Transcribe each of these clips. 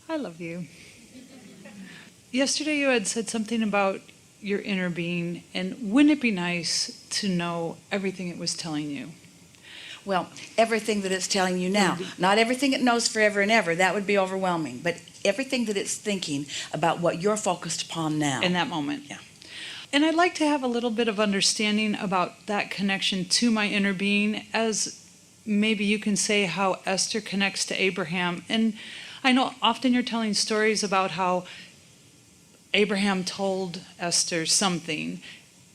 I love you. Yesterday you had said something about your inner being, and wouldn't it be nice to know everything it was telling you? Well, everything that it's telling you now. Not everything it knows forever and ever. That would be overwhelming. But everything that it's thinking about what you're focused upon now. In that moment. Yeah. And I'd like to have a little bit of understanding about that connection to my inner being, as maybe you can say how Esther connects to Abraham. And I know often you're telling stories about how Abraham told Esther something.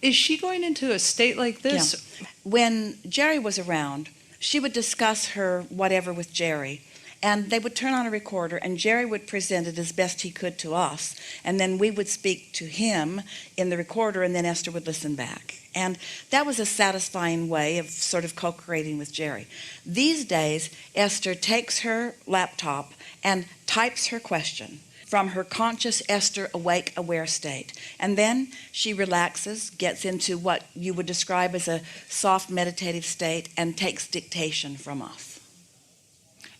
Is she going into a state like this? Yeah. When Jerry was around, she would discuss her whatever with Jerry, and they would turn on a recorder, and Jerry would present it as best he could to us, and then we would speak to him in the recorder, and then Esther would listen back. And that was a satisfying way of sort of co-creating with Jerry. These days, Esther takes her laptop and types her question from her conscious Esther awake aware state, and then she relaxes, gets into what you would describe as a soft meditative state, and takes dictation from us.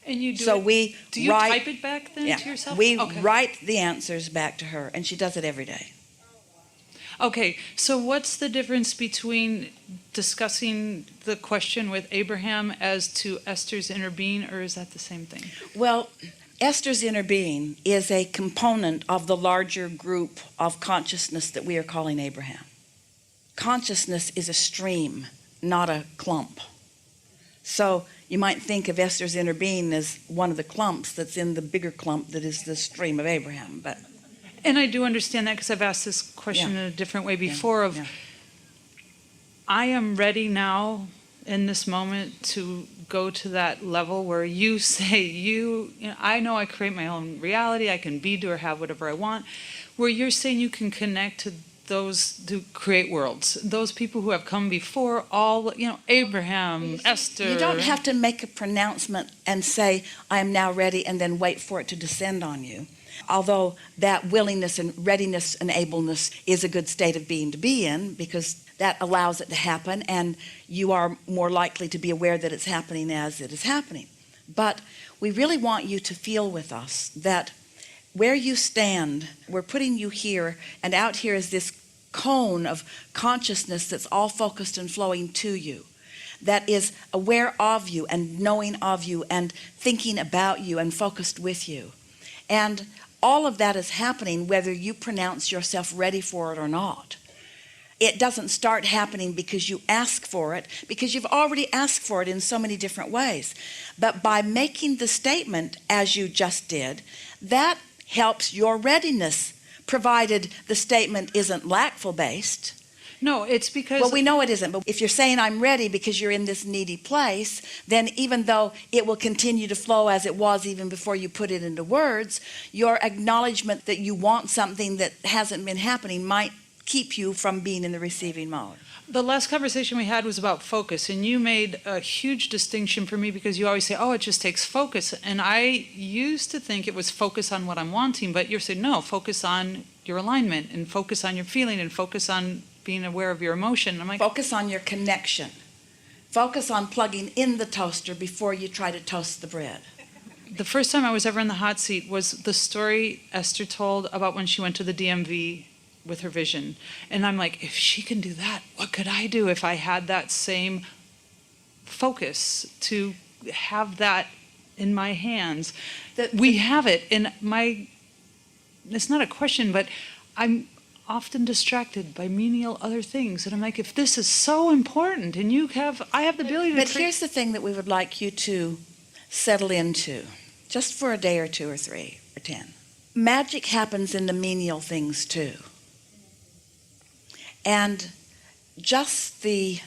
And you do So it, we do you write, type it back then yeah, to yourself? we Okay. write the answers back to her, and she does it every day. Okay, so what's the difference between discussing the question with Abraham as to Esther's inner being, or is that the same thing? Well, Esther's inner being is a component of the larger group of consciousness that we are calling Abraham. Consciousness is a stream, not a clump. So you might think of Esther's inner being as one of the clumps that's in the bigger clump that is the stream of Abraham. And I do understand that because I've asked this question in a different way before I am ready now in this moment to go to that level where you say you know, I know I create my own reality, I can be, do, or have whatever I want, where you're saying you can connect to those who create worlds, those people who have come before, all, Abraham, Esther. You don't have to make a pronouncement and say, I am now ready, and then wait for it to descend on you. Although that willingness and readiness and ableness is a good state of being to be in, because that allows it to happen, and you are more likely to be aware that it's happening as it is happening. But we really want you to feel with us that where you stand, we're putting you here, and out here is this cone of consciousness that's all focused and flowing to you, that is aware of you and knowing of you and thinking about you and focused with you. And all of that is happening whether you pronounce yourself ready for it or not. It doesn't start happening because you ask for it, because you've already asked for it in so many different ways. But by making the statement as you just did, that helps your readiness, provided the statement isn't lackful based. No, it's because... Well, we know it isn't, but if you're saying I'm ready because you're in this needy place, then even though it will continue to flow as it was even before you put it into words, your acknowledgement that you want something that hasn't been happening might keep you from being in the receiving mode. The last conversation we had was about focus, and you made a huge distinction for me because you always say, oh, it just takes focus. And I used to think it was focus on what I'm wanting, but you're saying, no, focus on your alignment and focus on your feeling and focus on being aware of your emotion. I'm like, focus on your connection. Focus on plugging in the toaster before you try to toast the bread. The first time I was ever in the hot seat was the story Esther told about when she went to the DMV with her vision. And I'm like, if she can do that, what could I do if I had that same focus to have that in my hands? We have it in my, it's not a question, but I'm often distracted by menial other things. And I'm like, if this is so important and I have the ability to... But here's the thing that we would like you to settle into, just for a day or 2 or 3 or 10. Magic happens in the menial things too. And just the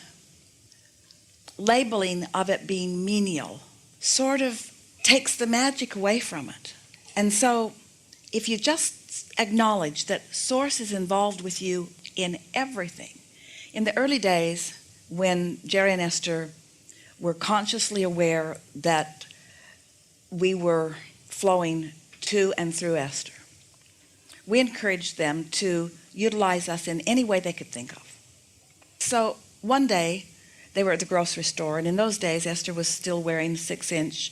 labeling of it being menial sort of takes the magic away from it. And so if you just acknowledge that Source is involved with you in everything. In the early days when Jerry and Esther were consciously aware that we were flowing to and through Esther, we encouraged them to utilize us in any way they could think of. So one day they were at the grocery store, and in those days Esther was still wearing 6-inch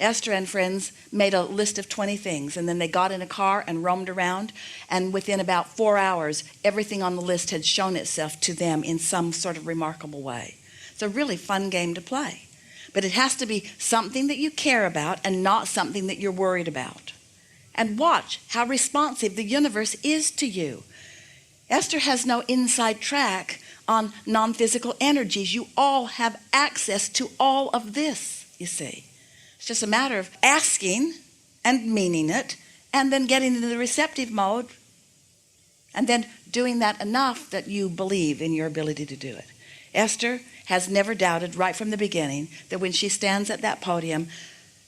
Esther and friends made a list of 20 things, and then they got in a car and roamed around, and within about 4 hours, everything on the list had shown itself to them in some sort of remarkable way. It's a really fun game to play, but it has to be something that you care about and not something that you're worried about. And watch how responsive the universe is to you. Esther has no inside track on non-physical energies. You all have access to all of this, you see. It's just a matter of asking and meaning it, and then getting into the receptive mode, and then doing that enough that you believe in your ability to do it. Esther has never doubted right from the beginning that when she stands at that podium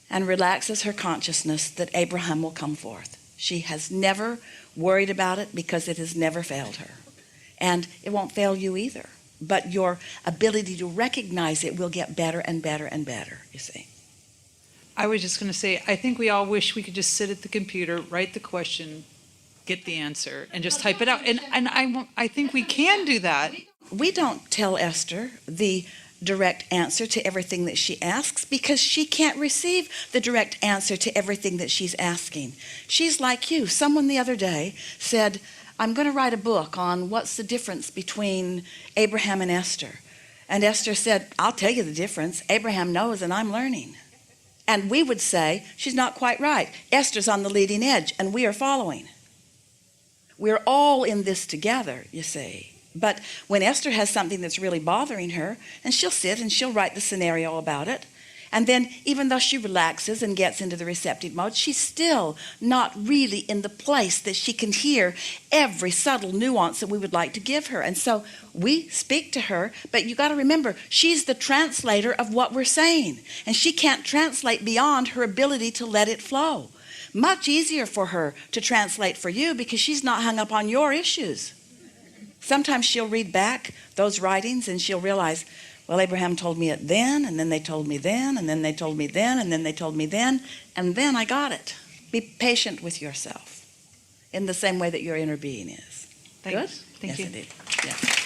and relaxes her consciousness, that Abraham will come forth. She has never worried about it because it has never failed her. And it won't fail you either. But your ability to recognize it will get better and better and better, you see. I was just going to say, I think we all wish we could just sit at the computer, write the question, get the answer, and just type it out. And I think we can do that. We don't tell Esther the direct answer to everything that she asks because she can't receive the direct answer to everything that she's asking. She's like you. Someone the other day said, I'm going to write a book on what's the difference between Abraham and Esther. And Esther said, I'll tell you the difference. Abraham knows and I'm learning. And we would say, she's not quite right. Esther's on the leading edge and we are following. We're all in this together, you see. But when Esther has something that's really bothering her, and she'll sit and she'll write the scenario about it, and then even though she relaxes and gets into the receptive mode, she's still not really in the place that she can hear every subtle nuance that we would like to give her. And so we speak to her, but you got to remember, she's the translator of what we're saying, and she can't translate beyond her ability to let it flow. Much easier for her to translate for you because she's not hung up on your issues. Sometimes she'll read back those writings and she'll realize, well, Abraham told me it then, and then they told me then, and then they told me then, and then they told me then, and then I got it. Be patient with yourself in the same way that your inner being is. Thanks. Good? Thank Yes, you. indeed. Yes.